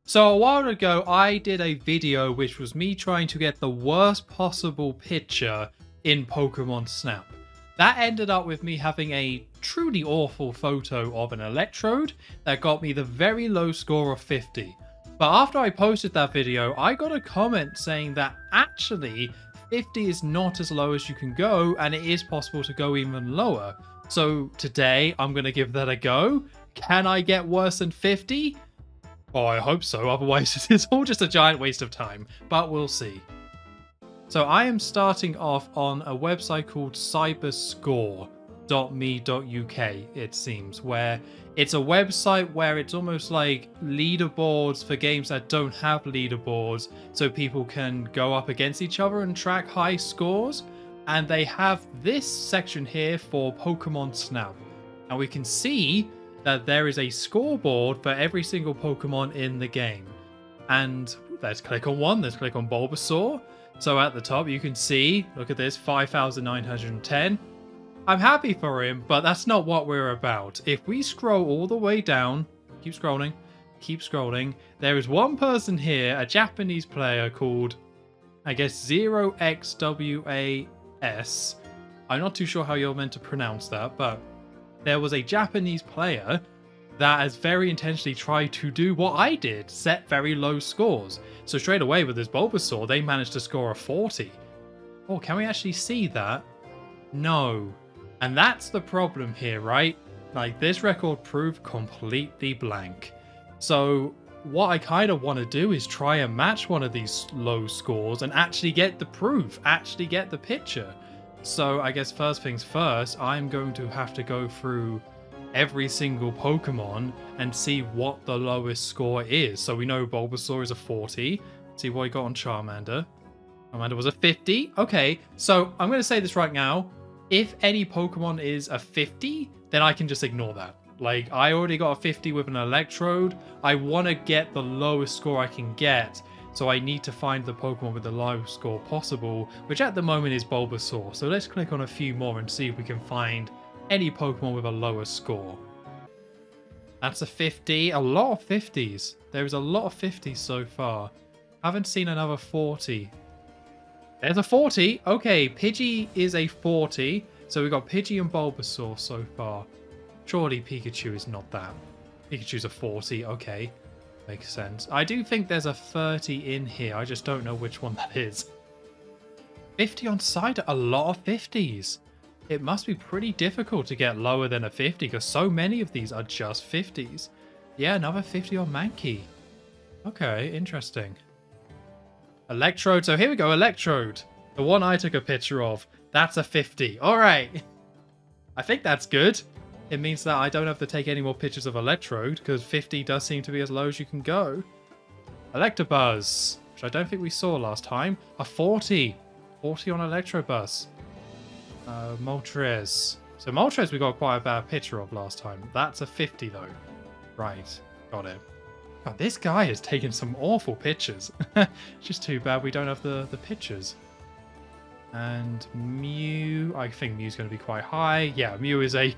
So a while ago, I did a video which was me trying to get the worst possible picture in Pokemon Snap. That ended up with me having a truly awful photo of an Electrode that got me the very low score of 50. But after I posted that video, I got a comment saying that actually 50 is not as low as you can go and it is possible to go even lower. So today I'm going to give that a go. Can I get worse than 50? Oh, I hope so, otherwise it's all just a giant waste of time, but we'll see. So I am starting off on a website called cyberscore.me.uk, it seems, where it's a website where it's almost like leaderboards for games that don't have leaderboards, so people can go up against each other and track high scores. And they have this section here for Pokemon Snap. And we can see that there is a scoreboard for every single Pokemon in the game. And let's click on one. Let's click on Bulbasaur. So at the top you can see, look at this, 5,910. I'm happy for him, but that's not what we're about. If we scroll all the way down, keep scrolling, there is one person here, a Japanese player called, I guess, 0xWAS. I'm not too sure how you're meant to pronounce that, but there was a Japanese player that has very intentionally tried to do what I did, set very low scores. So straight away with this Bulbasaur, they managed to score a 40. Oh, can we actually see that? No. And that's the problem here, right? Like, this record proved completely blank. So what I kind of want to do is try and match one of these low scores and actually get the proof, actually get the picture. So I guess first things first, I'm going to have to go through every single Pokemon and see what the lowest score is. So we know Bulbasaur is a 40. See what he got on Charmander. Charmander was a 50. Okay, so I'm going to say this right now. If any Pokemon is a 50, then I can just ignore that. Like, I already got a 50 with an Electrode. I want to get the lowest score I can get. So I need to find the Pokemon with the lowest score possible, which at the moment is Bulbasaur. So let's click on a few more and see if we can find any Pokemon with a lower score. That's a 50. A lot of 50s. There is a lot of 50s so far. Haven't seen another 40. There's a 40. Okay, Pidgey is a 40. So we've got Pidgey and Bulbasaur so far. Surely Pikachu is not that. Pikachu's a 40. Okay. Makes sense. I do think there's a 30 in here. I just don't know which one that is. 50 on Cider. A lot of 50s. It must be pretty difficult to get lower than a 50 because so many of these are just 50s. Yeah, another 50 on Mankey. Okay, interesting. Electrode. So here we go, Electrode. The one I took a picture of. That's a 50. All right. I think that's good. It means that I don't have to take any more pictures of Electrode because 50 does seem to be as low as you can go. Electabuzz, which I don't think we saw last time. A 40. 40 on Electabuzz. Moltres. So Moltres we got quite a bad picture of last time. That's a 50 though. Right, got it. God, this guy has taken some awful pictures. Just too bad we don't have the pictures. And Mew, I think Mew's going to be quite high. Yeah, Mew is a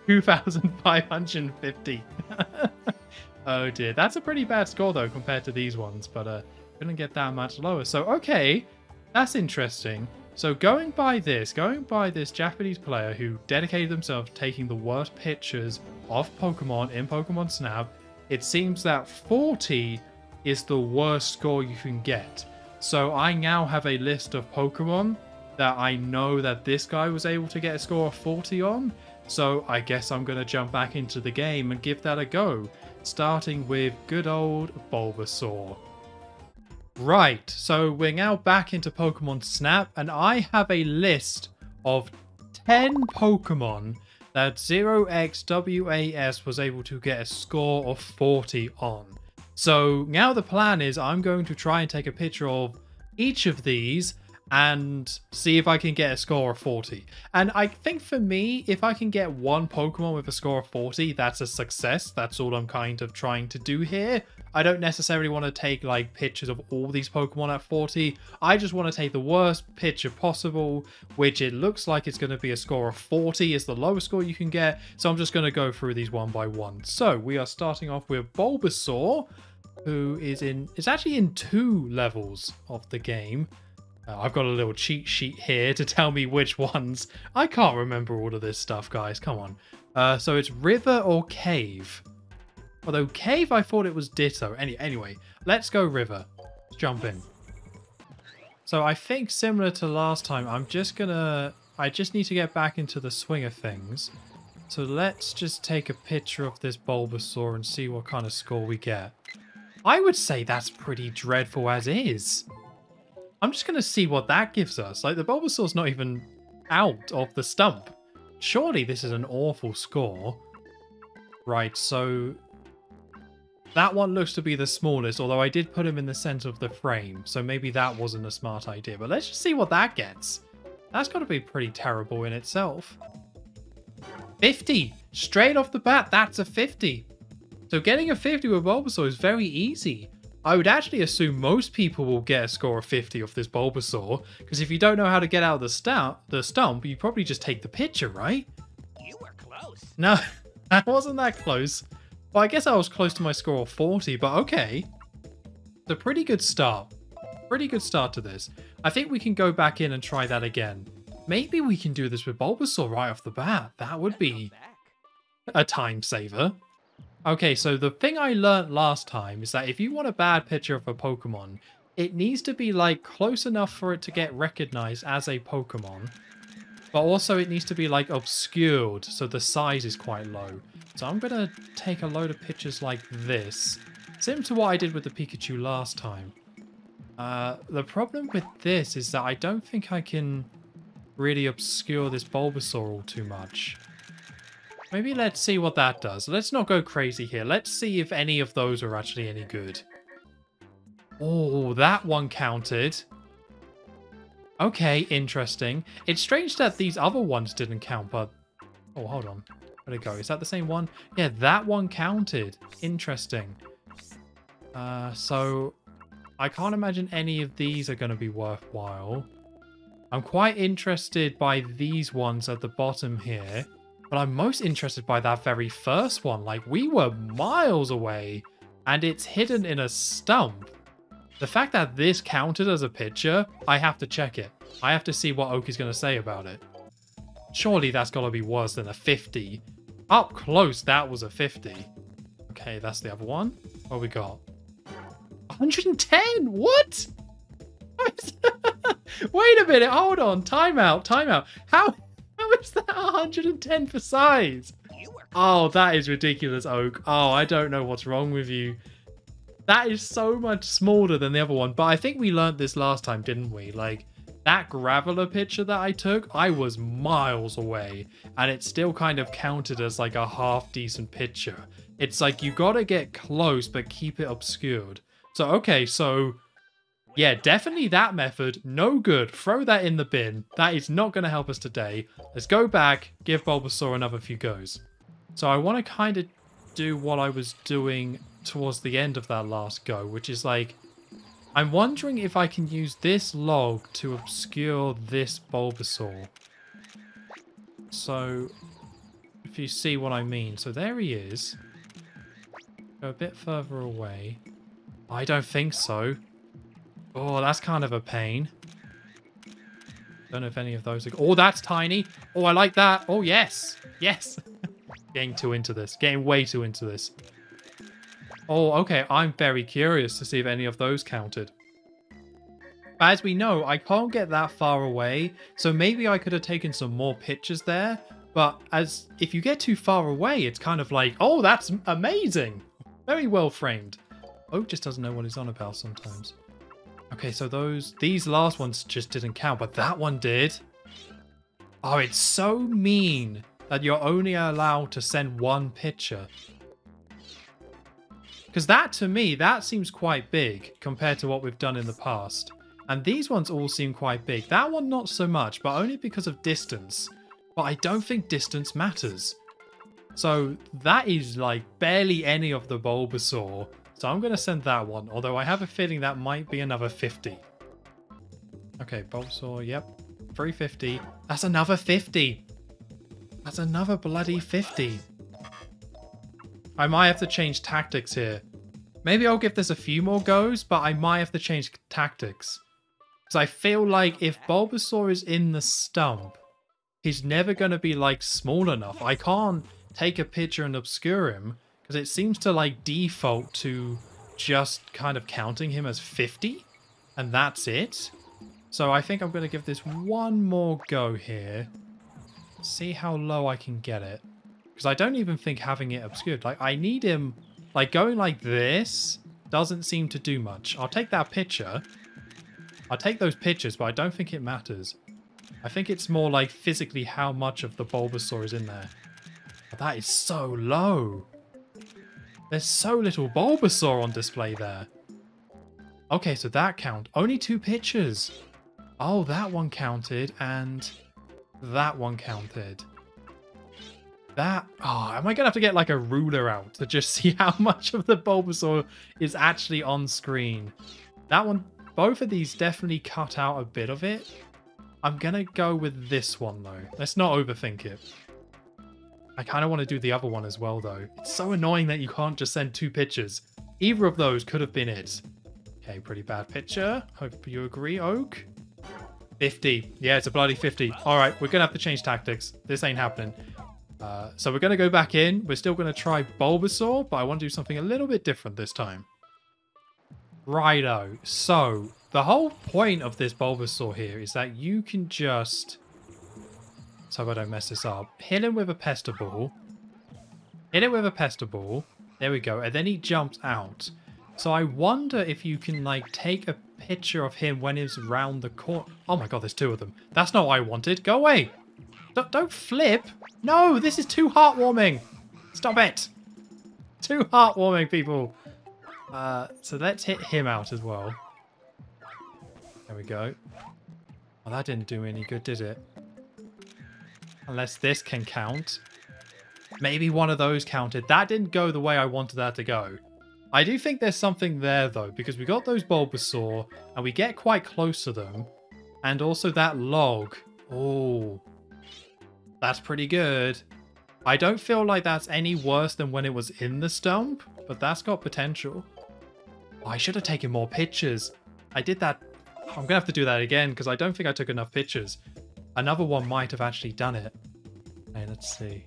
2,550. Oh dear, that's a pretty bad score though compared to these ones, but couldn't get that much lower. So okay, that's interesting. So going by this Japanese player who dedicated themselves to taking the worst pictures of Pokemon in Pokemon Snap, it seems that 40 is the worst score you can get. So I now have a list of Pokemon that I know that this guy was able to get a score of 40 on. So I guess I'm going to jump back into the game and give that a go, starting with good old Bulbasaur. Right, so we're now back into Pokemon Snap, and I have a list of 10 Pokemon that 0xWAS was able to get a score of 40 on. So now the plan is I'm going to try and take a picture of each of these and see if I can get a score of 40. And I think for me, if I can get one Pokemon with a score of 40, that's a success. That's all I'm kind of trying to do here. I don't necessarily want to take like pictures of all these Pokemon at 40. I just want to take the worst picture possible, which it looks like it's going to be a score of 40 is the lowest score you can get. So I'm just going to go through these one by one. So we are starting off with Bulbasaur. who is actually in 2 levels of the game. I've got a little cheat sheet here to tell me which ones. I can't remember all of this stuff, guys. Come on. So it's river or cave. Although cave, I thought it was ditto. Anyway, let's go river. Let's jump in. So I think similar to last time, I just need to get back into the swing of things. So let's just take a picture of this Bulbasaur and see what kind of score we get. I would say that's pretty dreadful as is. I'm just going to see what that gives us. Like, the Bulbasaur's not even out of the stump. Surely this is an awful score. Right, so that one looks to be the smallest, although I did put him in the center of the frame, so maybe that wasn't a smart idea. But let's just see what that gets. That's got to be pretty terrible in itself. 50! Straight off the bat, that's a 50. So getting a 50 with Bulbasaur is very easy. I would actually assume most people will get a score of 50 off this Bulbasaur, because if you don't know how to get out of the stump, you probably just take the picture, right? You were close. No, I wasn't that close. Well, I guess I was close to my score of 40, but okay. It's a pretty good start. Pretty good start to this. I think we can go back in and try that again. Maybe we can do this with Bulbasaur right off the bat. That would be a time saver. Okay, so the thing I learned last time is that if you want a bad picture of a Pokemon, it needs to be like close enough for it to get recognized as a Pokemon. But also it needs to be like obscured, so the size is quite low. So I'm going to take a load of pictures like this. Similar to what I did with the Pikachu last time. The problem with this is that I don't think I can really obscure this Bulbasaur all too much. Maybe let's see what that does. Let's not go crazy here. Let's see if any of those are actually any good. Oh, that one counted. Okay, interesting. It's strange that these other ones didn't count, but... Oh, hold on. Where'd it go? Is that the same one? Yeah, that one counted. Interesting. So I can't imagine any of these are going to be worthwhile. I'm quite interested by these ones at the bottom here. But I'm most interested by that very first one. Like, we were miles away, and it's hidden in a stump. The fact that this counted as a picture, I have to check it. I have to see what Oki's going to say about it. Surely that's got to be worse than a 50. Up close, that was a 50. Okay, that's the other one. What we got? 110? What? Wait a minute, hold on. Time out. How is that 110 for size? Oh, that is ridiculous, Oak. Oh, I don't know what's wrong with you. That is so much smaller than the other one. But I think we learned this last time, didn't we? Like, that Graveler picture that I took, I was miles away. And it still kind of counted as like a half-decent picture. It's like you gotta get close, but keep it obscured. So, okay, so... yeah, definitely that method. No good. Throw that in the bin. That is not going to help us today. Let's go back, give Bulbasaur another few goes. So I want to kind of do what I was doing towards the end of that last go, which is like, I'm wondering if I can use this log to obscure this Bulbasaur. So, if you see what I mean. So there he is. Go a bit further away. I don't think so. Oh, that's kind of a pain. Don't know if any of those are... oh, that's tiny. Oh, I like that. Oh, yes. Yes. Getting too into this. Getting way too into this. Oh, okay. I'm very curious to see if any of those counted. As we know, I can't get that far away. So maybe I could have taken some more pictures there. But if you get too far away, it's kind of like, oh, that's amazing. Very well framed. Oak just doesn't know what he's on about sometimes. Okay, so these last ones just didn't count, but that one did. Oh, it's so mean that you're only allowed to send one picture. Because that, to me, that seems quite big compared to what we've done in the past. And these ones all seem quite big. That one, not so much, but only because of distance. But I don't think distance matters. So that is like barely any of the Bulbasaur. So I'm going to send that one, although I have a feeling that might be another 50. Okay, Bulbasaur, yep. 350. That's another 50. That's another bloody 50. I might have to change tactics here. Maybe I'll give this a few more goes, but I might have to change tactics. Because I feel like if Bulbasaur is in the stump, he's never going to be like small enough. I can't take a picture and obscure him because it seems to like default to just kind of counting him as 50 and that's it. So I think I'm going to give this one more go here. See how low I can get it. Because I don't even think having it obscured. Like, I need him... Like, going like this doesn't seem to do much. I'll take that picture. I'll take those pictures, but I don't think it matters. I think it's more like physically how much of the Bulbasaur is in there. But that is so low. There's so little Bulbasaur on display there. Okay, so that count. Only 2 pictures. Oh, that one counted and that one counted. That... Oh, am I going to have to get like a ruler out to just see how much of the Bulbasaur is actually on screen? That one... Both of these definitely cut out a bit of it. I'm going to go with this one though. Let's not overthink it. I kind of want to do the other one as well though. It's so annoying that you can't just send 2 pictures. Either of those could have been it. Okay, pretty bad picture. Hope you agree, Oak. 50. Yeah, it's a bloody 50. All right, we're going to have to change tactics. This ain't happening. So we're going to go back in. We're still going to try Bulbasaur, but I want to do something a little bit different this time. Righto. So the whole point of this Bulbasaur here is that you can just... So if I don't mess this up. Hit him with a Pester Ball. Hit it with a Pester Ball. There we go. And then he jumps out. So I wonder if you can like take a picture of him when he's round the corner. Oh my god, there's 2 of them. That's not what I wanted. Go away. Don't flip. No, this is too heartwarming. Stop it. Too heartwarming, people. So let's hit him out as well. There we go. Well, that didn't do any good, did it? Unless this can count. Maybe one of those counted. That didn't go the way I wanted that to go. I do think there's something there, though, because we got those Bulbasaur, and we get quite close to them. And also that log. Oh, that's pretty good. I don't feel like that's any worse than when it was in the stump, but that's got potential. Oh, I should have taken more pictures. I did that. I'm going to have to do that again, because I don't think I took enough pictures. Another one might have actually done it. Okay, let's see.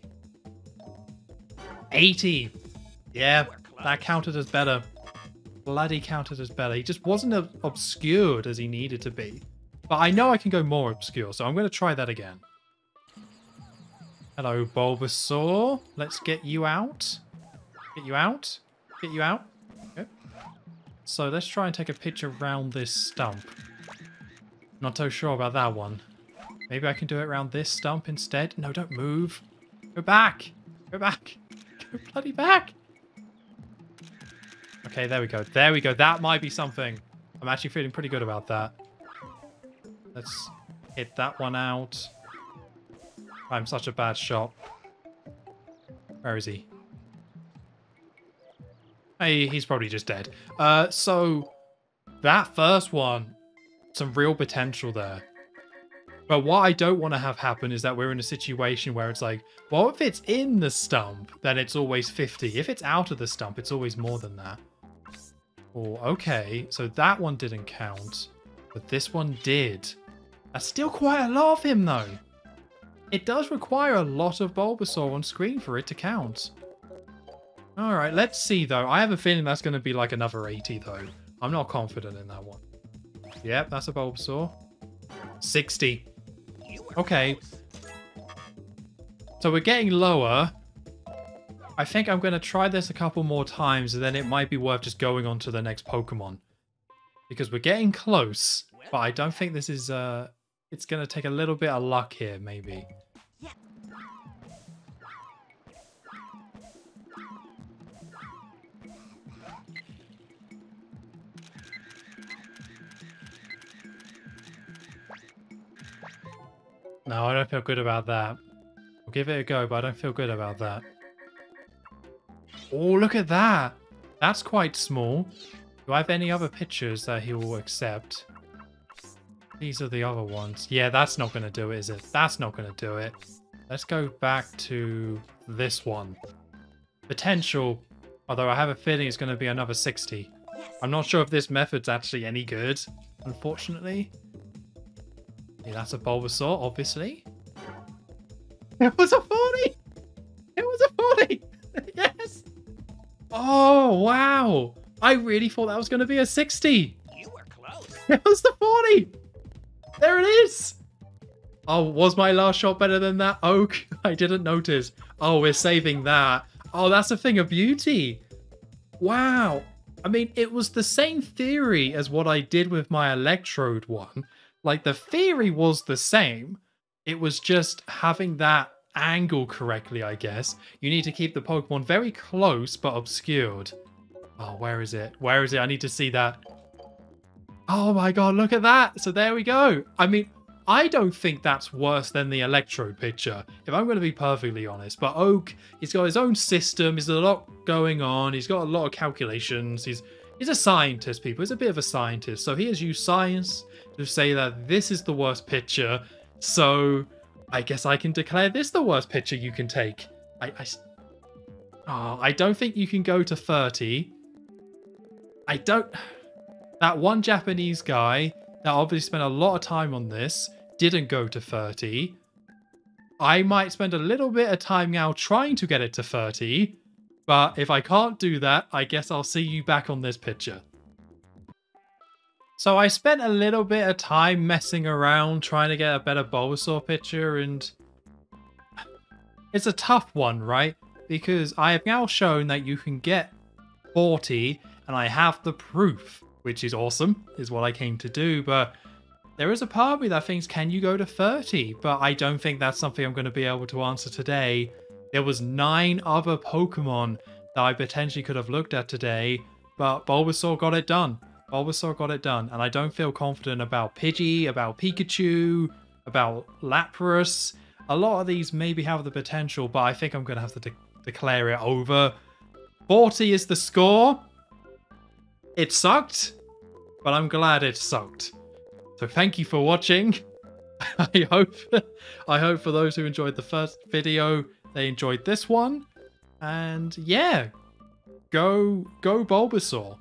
80. Yeah, that counted as better. Bloody counted as better. He just wasn't as obscured as he needed to be. But I know I can go more obscure, so I'm going to try that again. Hello, Bulbasaur. Let's get you out. Get you out. Get you out. Okay. So let's try and take a picture around this stump. Not so sure about that one. Maybe I can do it around this stump instead. No, don't move. Go back. Go back. Go bloody back. Okay, there we go. There we go. That might be something. I'm actually feeling pretty good about that. Let's hit that one out. I'm such a bad shot. Where is he? Hey, he's probably just dead. So that first one, some real potential there. But what I don't want to have happen is that we're in a situation where it's like, well, if it's in the stump, then it's always 50. If it's out of the stump, it's always more than that. Oh, okay. So that one didn't count, but this one did. That's still quite a lot of him, though. It does require a lot of Bulbasaur on screen for it to count. Alright, let's see, though. I have a feeling that's going to be like another 80, though. I'm not confident in that one. Yep, that's a Bulbasaur. 60. Okay. So we're getting lower. I think I'm going to try this a couple more times, and then it might be worth just going on to the next Pokemon. Because we're getting close, but I don't think this is... It's going to take a little bit of luck here, maybe. No, I don't feel good about that. I'll give it a go, but I don't feel good about that. Oh, look at that. That's quite small. Do I have any other pictures that he will accept? These are the other ones. Yeah, that's not going to do it, is it? That's not going to do it. Let's go back to this one. Potential. Although I have a feeling it's going to be another 60. I'm not sure if this method's actually any good, unfortunately. Yeah, that's a Bulbasaur, obviously. It was a 40! It was a 40! Yes! Oh, wow! I really thought that was going to be a 60! You were close. It was the 40! There it is! Oh, was my last shot better than that oak? I didn't notice. Oh, we're saving that. Oh, that's a thing of beauty. Wow. I mean, it was the same theory as what I did with my Electrode one. Like, the theory was the same. It was just having that angle correctly, I guess. You need to keep the Pokemon very close but obscured. Oh, where is it? Where is it? I need to see that. Oh my god, look at that. So there we go. I mean, I don't think that's worse than the Electrode picture, if I'm going to be perfectly honest. But Oak, he's got his own system. He's a lot going on. He's got a lot of calculations. He's a scientist, people. He's a bit of a scientist. So he has used science to say that this is the worst picture. So I guess I can declare this the worst picture you can take. I don't think you can go to 30. That one Japanese guy that obviously spent a lot of time on this didn't go to 30. I might spend a little bit of time now trying to get it to 30, but if I can't do that, I guess I'll see you back on this picture. So I spent a little bit of time messing around trying to get a better Bulbasaur picture, and it's a tough one, right? Because I have now shown that you can get 40, and I have the proof, which is awesome, is what I came to do, but there is a part of me that thinks, can you go to 30? But I don't think that's something I'm going to be able to answer today. There was 9 other Pokemon that I potentially could have looked at today, but Bulbasaur got it done. Bulbasaur got it done, and I don't feel confident about Pidgey, about Pikachu, about Lapras. A lot of these maybe have the potential, but I think I'm going to have to declare it over. 40 is the score. It sucked, but I'm glad it sucked. So thank you for watching. I hope for those who enjoyed the first video, they enjoyed this one. And yeah, go Bulbasaur.